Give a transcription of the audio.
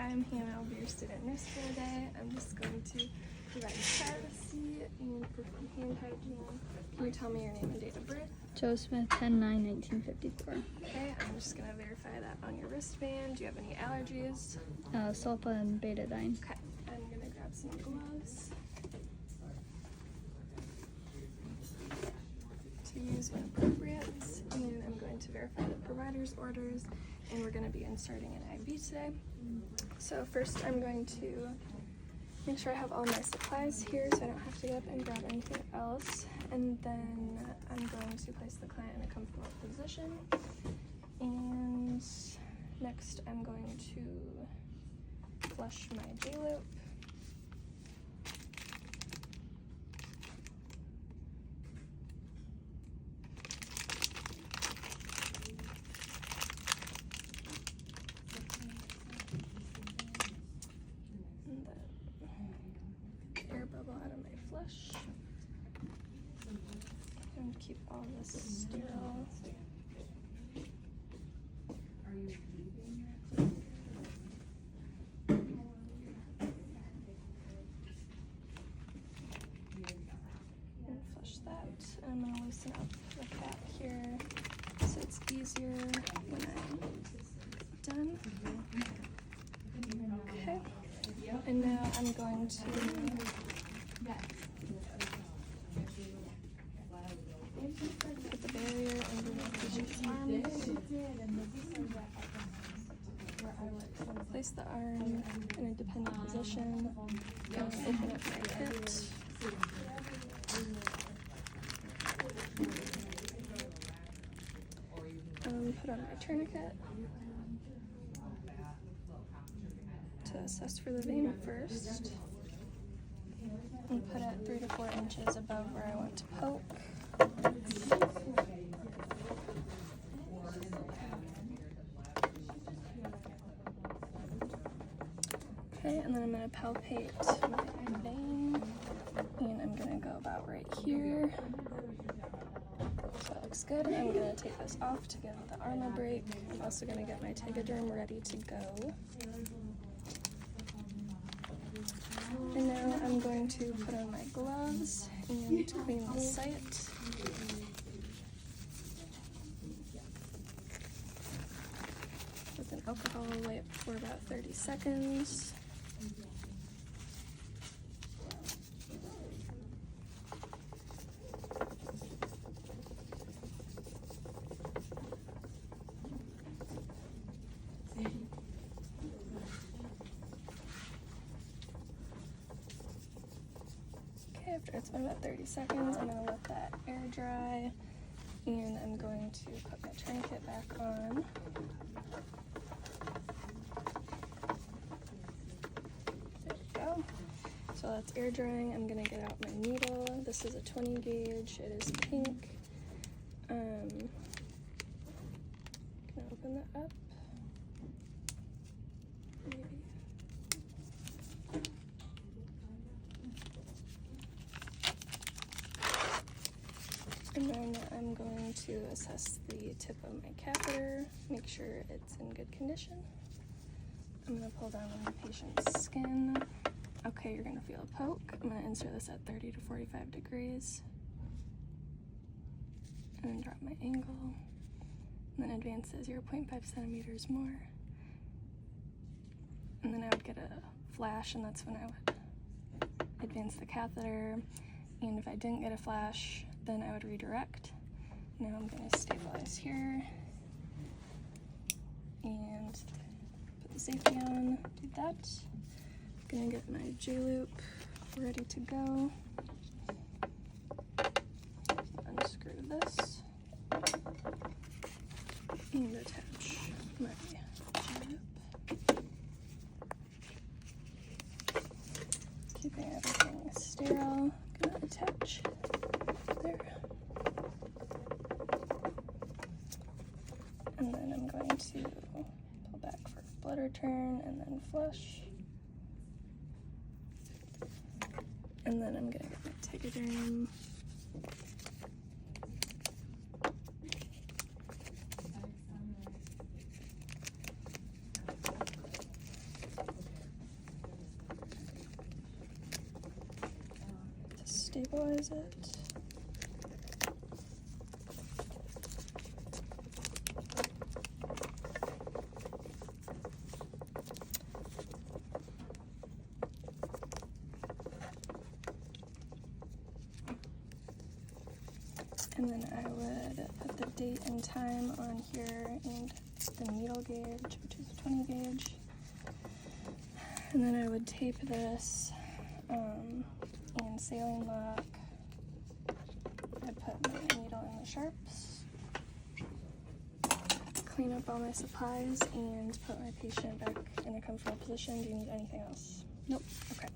I'm Hannah. I'll be your student nurse for the day. I'm just going to provide privacy and perform hand hygiene. Can you tell me your name and date of birth? Joe Smith, 10/9/1954. Okay, I'm just going to verify that on your wristband. Do you have any allergies? Sulfa and betadine. Okay, I'm going to grab some gloves to use when appropriate, and I'm going to verify the provider's orders, and we're going to be inserting an IV today. So first I'm going to make sure I have all my supplies here so I don't have to get up and grab anything else. And then I'm going to place the client in a comfortable position. And next I'm going to flush my J-loop. And keep all this sterile. And flush that. And I'm going to loosen up the cap here so it's easier when I'm done. Okay. And now I'm going to put the barrier under my patient's arms. Place the arm in a dependent position and open up my kit. Put on my tourniquet to assess for the vein first. And put it 3 to 4 inches above where I want to poke. Okay, and then I'm going to palpate my vein, and I'm going to go about right here. So that looks good. I'm going to take this off to give the arm a break. I'm also going to get my tegaderm ready to go. And now I'm going to put on my gloves and clean the site. With an alcohol wipe for about 30 seconds. After it's been about 30 seconds, I'm going to let that air dry, and I'm going to put my tourniquet back on. There we go. So that's air drying. I'm going to get out my needle. This is a 20 gauge. It is pink. Can I open that up? Maybe. And then I'm going to assess the tip of my catheter, make sure it's in good condition. I'm going to pull down on the patient's skin. Okay, you're going to feel a poke. I'm going to insert this at 30 to 45 degrees. And then drop my angle. And then advance it 0.5 centimeters more. And then I would get a flash, and that's when I would advance the catheter. And if I didn't get a flash, then I would redirect. Now I'm going to stabilize here and put the safety on, do that. I'm going to get my J-loop ready to go. Unscrew this and attach my J-loop. Keeping everything sterile, I'm going to attach there. And then I'm going to pull back for blood return and then flush. And then I'm going to get my tegaderm. stabilize it. And then I would put the date and time on here and the needle gauge, which is a 20 gauge. And then I would tape this and saline lock. I'd put my needle in the sharps, clean up all my supplies, and put my patient back in a comfortable position. Do you need anything else? Nope. Okay.